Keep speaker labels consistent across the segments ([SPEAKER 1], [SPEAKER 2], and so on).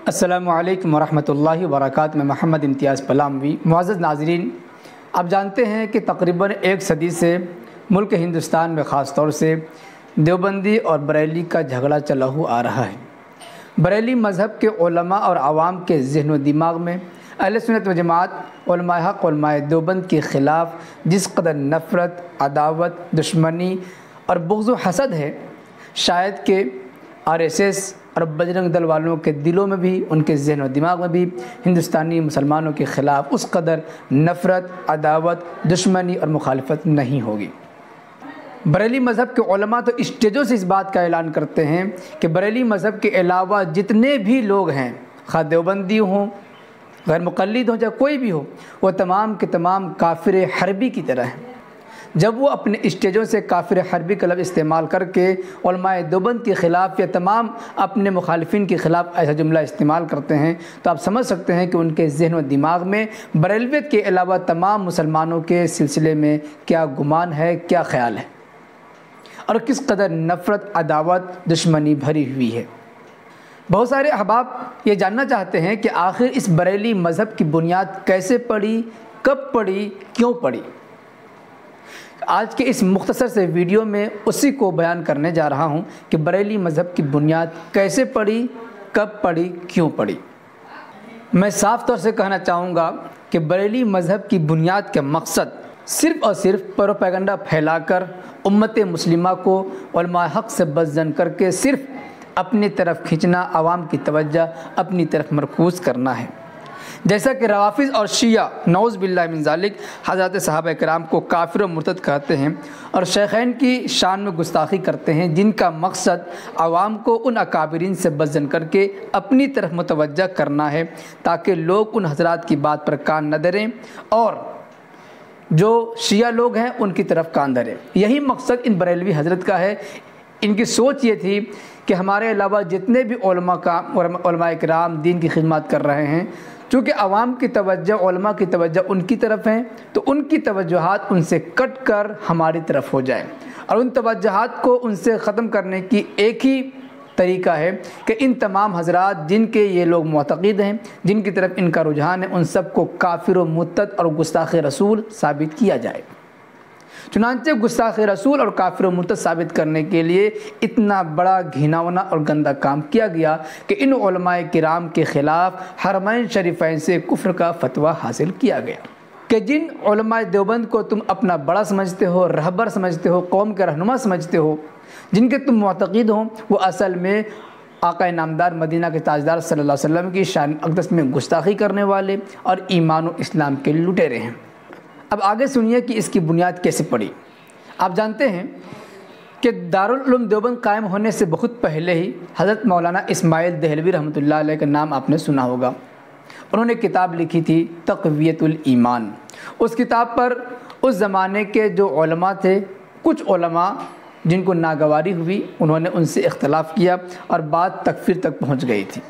[SPEAKER 1] السلام علیکم ورحمۃ اللہ وبرکاتہ۔ میں محمد امتیاز پلاموی۔ معزز ناظرین، آپ جانتے ہیں کہ تقریباً ایک صدی سے ملک ہندوستان میں خاص طور سے دیوبندی اور بریلی کا جھگڑا چلا ہوا آ رہا ہے۔ بریلی مذہب کے علماء اور عوام کے ذہن و دماغ میں اہل سنت و جماعت علماء حق علماء دیوبند کے خلاف جس قدر نفرت، عداوت، دشمنی اور بغض و حسد ہے، شاید کہ RSS اور بجرنگ دل والوں کے دلوں میں بھی، ان کے ذہن و دماغ میں بھی ہندوستانی مسلمانوں کے خلاف اس قدر نفرت، عداوت، دشمنی اور مخالفت نہیں ہوگی۔ بریلی مذہب کے علماء تو اسٹیجوں سے اس بات کا اعلان کرتے ہیں کہ بریلی مذہب کے علاوہ جتنے بھی لوگ ہیں، خواہ دیوبندی ہوں، غیر مقلد ہوں، چاہے کوئی بھی ہو، وہ تمام کے تمام کافر حربی کی طرح ہیں۔ جب وہ اپنے اسٹیجوں سے کافر حربی کا لفظ استعمال کر کے علماء دیوبند کے خلاف یا تمام اپنے مخالفین کے خلاف ایسا جملہ استعمال کرتے ہیں، تو آپ سمجھ سکتے ہیں کہ ان کے ذہن و دماغ میں بریلویت کے علاوہ تمام مسلمانوں کے سلسلے میں کیا گمان ہے، کیا خیال ہے، اور کس قدر نفرت، عداوت، دشمنی بھری ہوئی ہے۔ بہت سارے احباب یہ جاننا چاہتے ہیں کہ آخر اس بریلی مذہب کی بنیاد کیسے پڑی، کب پڑی، کیوں پڑی۔ آج کے اس مختصر سے ویڈیو میں اسی کو بیان کرنے جا رہا ہوں کہ بریلی مذہب کی بنیاد کیسے پڑی، کب پڑی، کیوں پڑی۔ میں صاف طور سے کہنا چاہوں گا کہ بریلی مذہب کی بنیاد کا مقصد صرف اور صرف پروپیگنڈا پھیلا کر امت مسلمہ کو علماء حق سے بدظن کر کے صرف اپنی طرف کھینچنا، عوام کی توجہ اپنی طرف مرکوز کرنا ہے۔ جیسا کہ روافض اور شیعہ نعوذ باللہ من ذالک حضرات صحابہ کرام کو کافر و مرتد کہتے ہیں اور شیخین کی شان میں گستاخی کرتے ہیں، جن کا مقصد عوام کو ان اکابرین سے بدظن کر کے اپنی طرف متوجہ کرنا ہے، تاکہ لوگ ان حضرات کی بات پر کان نہ دھریں اور جو شیعہ لوگ ہیں ان کی طرف کان دھریں۔ یہی مقصد ان بریلوی حضرت کا ہے۔ ان کی سوچ یہ تھی کہ ہمارے علاوہ جتنے بھی علماء کرام دین کی خدمات کر رہے ہیں، چونکہ عوام کی توجہ، علماء کی توجہ ان کی طرف ہیں، تو ان کی توجہات ان سے کٹ کر ہماری طرف ہو جائیں، اور ان توجہات کو ان سے ختم کرنے کی ایک ہی طریقہ ہے کہ ان تمام حضرات جن کے یہ لوگ معتقد ہیں، جن کی طرف ان کا رجحان ہے، ان سب کو کافر و مرتد اور گستاخ رسول ثابت کیا جائے۔ چنانچہ گستاخ رسول اور کافر و مرتد ثابت کرنے کے لیے اتنا بڑا گھناؤنا اور گندا کام کیا گیا کہ ان علماء کرام کے خلاف حرمین شریفین سے کفر کا فتویٰ حاصل کیا گیا کہ جن علماء دیوبند کو تم اپنا بڑا سمجھتے ہو، رہبر سمجھتے ہو، قوم کا رہنما سمجھتے ہو، جن کے تم معتقد ہو، وہ اصل میں آقا نامدار مدینہ کے تاجدار صلی اللہ علیہ وسلم کی شان اقدس میں گستاخی کرنے والے اور ایمان و اسلام کے لٹیرے ہیں۔ اب آگے سنیے کہ اس کی بنیاد کیسے پڑی۔ آپ جانتے ہیں کہ دارالعلوم دیوبند قائم ہونے سے بہت پہلے ہی حضرت مولانا اسماعیل دہلوی رحمۃ اللہ علیہ کا نام آپ نے سنا ہوگا۔ انہوں نے کتاب لکھی تھی تقویۃ الایمان۔ اس کتاب پر اس زمانے کے جو علماء تھے، کچھ علماء جن کو ناگواری ہوئی، انہوں نے ان سے اختلاف کیا اور بات تکفیر تک پہنچ گئی تھی،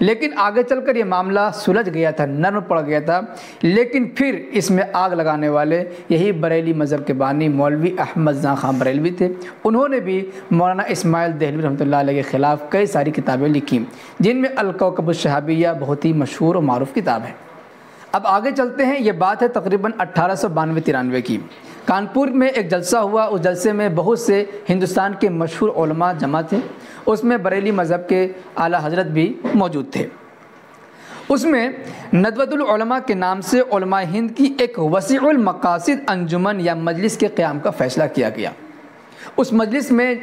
[SPEAKER 1] لیکن آگے چل کر یہ معاملہ سلجھ گیا تھا، نرم پڑ گیا تھا۔ لیکن پھر اس میں آگ لگانے والے یہی بریلی مذہب کے بانی مولوی احمد زاں خان بریلوی تھے۔ انہوں نے بھی مولانا اسماعیل دہلوی رحمۃ اللہ علیہ کے خلاف کئی ساری کتابیں لکھیں، جن میں الکوكب الشہابیہ بہت ہی مشہور و معروف کتاب ہے۔ اب آگے چلتے ہیں۔ یہ بات ہے تقریباً 1892-93 کی۔ کانپور میں ایک جلسہ ہوا۔ اس جلسے میں بہت سے ہندوستان کے مشہور علماء جمع تھے۔ اس میں بریلی مذہب کے اعلیٰ حضرت بھی موجود تھے۔ اس میں ندوۃ العلماء کے نام سے علماء ہند کی ایک وسیع المقاصد انجمن یا مجلس کے قیام کا فیصلہ کیا گیا۔ اس مجلس میں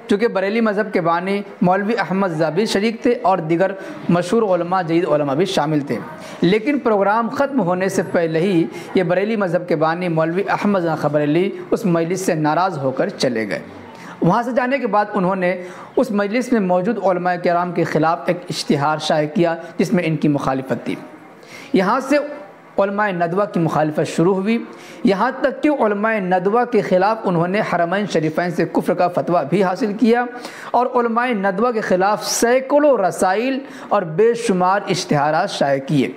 [SPEAKER 1] چونکہ بریلی مذہب کے بانی مولوی احمد زابی شریک تھے اور دیگر مشہور علماء، جدید علماء بھی شامل تھے، لیکن پروگرام ختم ہونے سے پہلے ہی یہ بریلی مذہب کے بانی مولوی احمد زاں خان بریلوی اس مجلس سے ناراض ہو کر چلے گئے۔ وہاں سے جانے کے بعد انہوں نے اس مجلس میں موجود علماء کرام کے خلاف ایک اشتہار شائع کیا، جس میں ان کی مخالفت تھی۔ یہاں سے علماء ندوہ کی مخالفت شروع ہوئی، یہاں تک کہ علماء ندوہ کے خلاف انہوں نے حرمین شریفین سے کفر کا فتویٰ بھی حاصل کیا، اور علماء ندوہ کے خلاف سینکڑوں رسائل اور بے شمار اشتہارات شائع کیے۔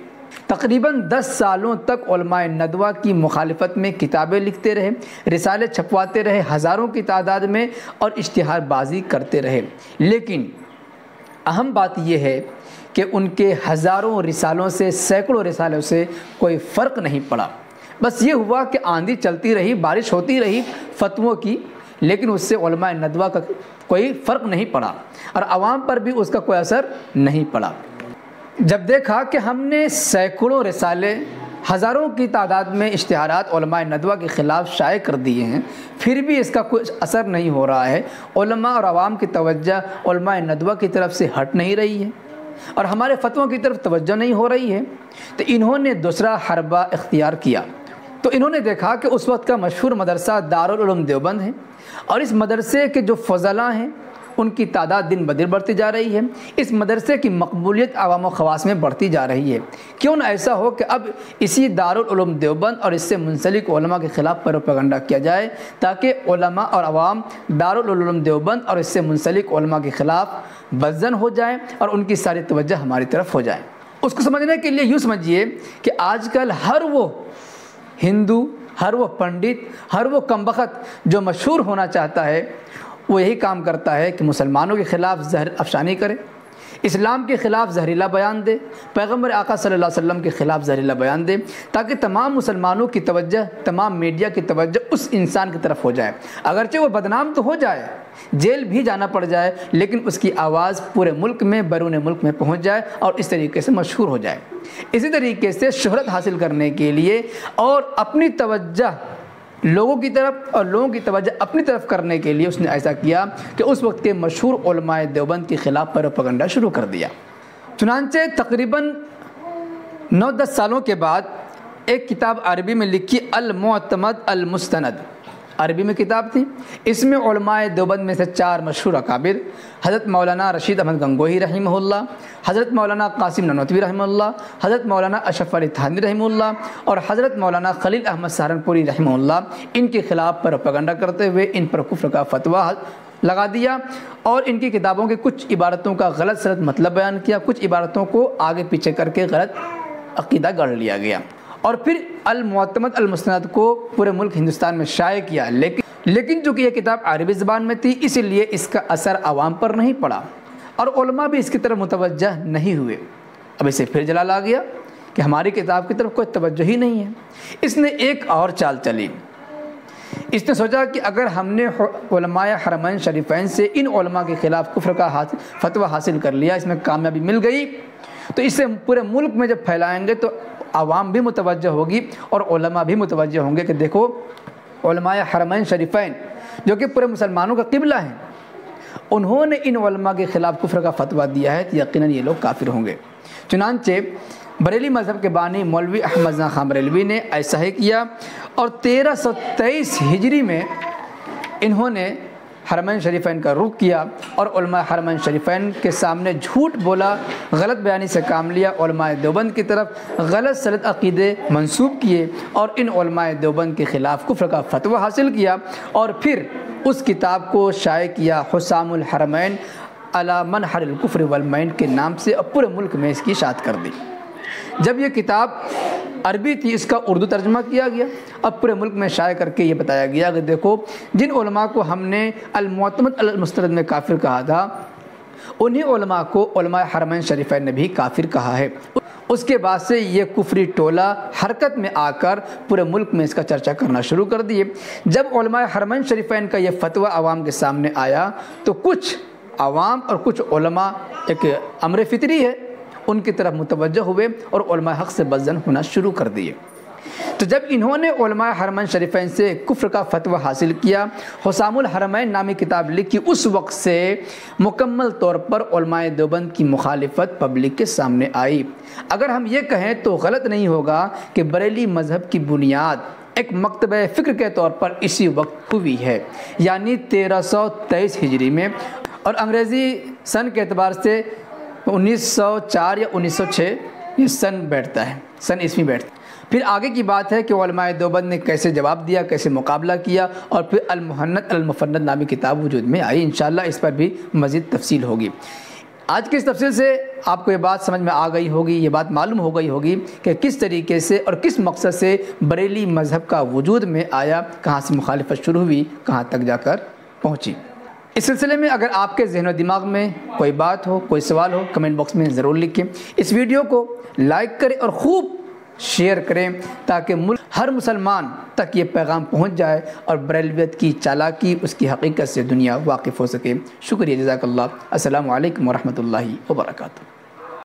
[SPEAKER 1] تقریباً 10 سالوں تک علماء ندوہ کی مخالفت میں کتابیں لکھتے رہے، رسالے چھپواتے رہے ہزاروں کی تعداد میں، اور اشتہار بازی کرتے رہے۔ لیکن اہم بات یہ ہے کہ ان کے ہزاروں رسالوں سے سینکڑوں رسالوں سے کوئی فرق نہیں پڑا۔ بس یہ ہوا کہ آندھی چلتی رہی، بارش ہوتی رہی فتووں کی، لیکن اس سے علماء ندوہ کا کوئی فرق نہیں پڑا اور عوام پر بھی اس کا کوئی اثر نہیں پڑا۔ جب دیکھا کہ ہم نے سینکڑوں رسالے، ہزاروں کی تعداد میں اشتہارات علماء ندوہ کے خلاف شائع کر دیے ہیں، پھر بھی اس کا کچھ اثر نہیں ہو رہا ہے، علماء اور عوام کی توجہ علماء ندوہ کی طرف سے ہٹ نہیں رہی ہے اور ہمارے فتووں کی طرف توجہ نہیں ہو رہی ہے، تو انہوں نے دوسرا حربہ اختیار کیا۔ تو انہوں نے دیکھا کہ اس وقت کا مشہور مدرسہ دارالعلوم دیوبند ہے اور اس مدرسے کے جو فضلاء ہیں ان کی تعداد دن بدن بڑھتی جا رہی ہے، اس مدرسے کی مقبولیت عوام و خواص میں بڑھتی جا رہی ہے۔ کیوں نہ ایسا ہو کہ اب اسی دارالعلوم دیوبند اور اس سے منسلک علماء کے خلاف پروپیگنڈا کیا جائے تاکہ علماء اور عوام دارالعلوم دیوبند اور اس سے منسلک علماء کے خلاف بدظن ہو جائیں اور ان کی ساری توجہ ہماری طرف ہو جائے۔ اس کو سمجھنے کے لیے یوں سمجھیے کہ آج کل ہر وہ ہندو، ہر وہ پنڈت، ہر وہ کمبخت جو مشہور ہونا چاہتا ہے وہ یہی کام کرتا ہے کہ مسلمانوں کے خلاف زہر افشانی کرے، اسلام کے خلاف زہریلا بیان دے، پیغمبر آقا صلی اللہ علیہ وسلم کے خلاف زہریلا بیان دے، تاکہ تمام مسلمانوں کی توجہ، تمام میڈیا کی توجہ اس انسان کی طرف ہو جائے۔ اگرچہ وہ بدنام تو ہو جائے، جیل بھی جانا پڑ جائے، لیکن اس کی آواز پورے ملک میں، بیرون ملک میں پہنچ جائے اور اس طریقے سے مشہور ہو جائے۔ اسی طریقے سے شہرت حاصل کرنے کے لیے اور اپنی توجہ لوگوں کی طرف اور لوگوں کی توجہ اپنی طرف کرنے کے لیے اس نے ایسا کیا کہ اس وقت کے مشہور علماء دیوبند کے خلاف پروپیگنڈا شروع کر دیا۔ چنانچہ تقریباً 9-10 سالوں کے بعد ایک کتاب عربی میں لکھی المعتمد المستند، عربی میں کتاب تھی، اس میں علماء دیوبند میں سے 4 مشہور اکابر حضرت مولانا رشید احمد گنگوہی رحمہ اللہ، حضرت مولانا قاسم نانوتوی رحمہ اللہ، حضرت مولانا اشرف علی تھانوی رحمہ اللہ اور حضرت مولانا خلیل احمد سہارنپوری رحمہ اللہ، ان کے خلاف پروپیگنڈا کرتے ہوئے ان پر کفر کا فتویٰ لگا دیا اور ان کی کتابوں کے کچھ عبارتوں کا غلط سلط مطلب بیان کیا، کچھ عبارتوں کو آگے پیچھے کر کے غلط عقیدہ گڑھ لیا گیا اور پھر المعتمد المستند کو پورے ملک ہندوستان میں شائع کیا، لیکن چونکہ یہ کتاب عربی زبان میں تھی اس لیے اس کا اثر عوام پر نہیں پڑا اور علماء بھی اس کی طرف متوجہ نہیں ہوئے۔ اب اسے پھر جلال آ گیا کہ ہماری کتاب کی طرف کوئی توجہ ہی نہیں ہے۔ اس نے ایک اور چال چلی، اس نے سوچا کہ اگر ہم نے علماء حرمین شریفین سے ان علماء کے خلاف کفر کا فتویٰ حاصل کر لیا، اس میں کامیابی مل گئی، تو اسے پورے ملک میں جب پھیلائیں گے تو عوام بھی متوجہ ہوگی اور علماء بھی متوجہ ہوں گے کہ دیکھو علماء حرمین شریفین جو کہ پورے مسلمانوں کا قبلہ ہیں، انہوں نے ان علماء کے خلاف کفر کا فتویٰ دیا ہے، تو یقیناً یہ لوگ کافر ہوں گے۔ چنانچہ بریلی مذہب کے بانی مولوی احمد رضا خان بریلوی نے ایسا ہی کیا اور 1323 ہجری میں انہوں نے حرمین شریفین کا رخ کیا اور علماء حرمین شریفین کے سامنے جھوٹ بولا، غلط بیانی سے کام لیا، علماء دیوبند کی طرف غلط سلط عقیدے منسوب کیے اور ان علماء دیوبند کے خلاف کفر کا فتویٰ حاصل کیا اور پھر اس کتاب کو شائع کیا حسام الحرمین علی منحر الکفر والمین کے نام سے اور پورے ملک میں اس کی اشاعت کر دی۔ جب یہ کتاب عربی تھی اس کا اردو ترجمہ کیا گیا، اب پورے ملک میں شائع کر کے یہ بتایا گیا کہ دیکھو جن علماء کو ہم نے المعتمد المستند میں کافر کہا تھا انہی علماء کو علماء حرمین شریفین نے بھی کافر کہا ہے۔ اس کے بعد سے یہ کفری ٹولہ حرکت میں آ کر پورے ملک میں اس کا چرچا کرنا شروع کر دیے۔ جب علماء حرمین شریفین کا یہ فتویٰ عوام کے سامنے آیا تو کچھ عوام اور کچھ علماء، ایک امر فطری ہے، ان کی طرف متوجہ ہوئے اور علماء حق سے بدظن ہونا شروع کر دیے۔ تو جب انہوں نے علماء حرمین شریفین سے کفر کا فتویٰ حاصل کیا، حسام الحرمین نامی کتاب لکھی، اس وقت سے مکمل طور پر علماء دیوبند کی مخالفت پبلک کے سامنے آئی۔ اگر ہم یہ کہیں تو غلط نہیں ہوگا کہ بریلی مذہب کی بنیاد ایک مکتبہ فکر کے طور پر اسی وقت ہوئی ہے، یعنی 1323 ہجری میں، اور انگریزی سن کے اعتبار سے 1904 یا 1906 یہ سن بیٹھتا ہے، سن عیسوی بیٹھتا ہے۔ پھر آگے کی بات ہے کہ علماء دیوبند نے کیسے جواب دیا، کیسے مقابلہ کیا، اور پھر المحنت المفند نامی کتاب وجود میں آئی۔ انشاءاللہ اس پر بھی مزید تفصیل ہوگی۔ آج کی اس تفصیل سے آپ کو یہ بات سمجھ میں آ گئی ہوگی، یہ بات معلوم ہو گئی ہوگی کہ کس طریقے سے اور کس مقصد سے بریلی مذہب کا وجود میں آیا، کہاں سے مخالفت شروع ہوئی، کہاں تک جا کر پہنچی۔ اس سلسلے میں اگر آپ کے ذہن و دماغ میں کوئی بات ہو، کوئی سوال ہو، کمنٹ باکس میں ضرور لکھیں۔ اس ویڈیو کو لائک کریں اور خوب شیئر کریں تاکہ ملک ہر مسلمان تک یہ پیغام پہنچ جائے اور بریلویت کی چالاکی، اس کی حقیقت سے دنیا واقف ہو سکے۔ شکریہ، جزاک اللہ۔ السلام علیکم ورحمۃ اللہ وبرکاتہ۔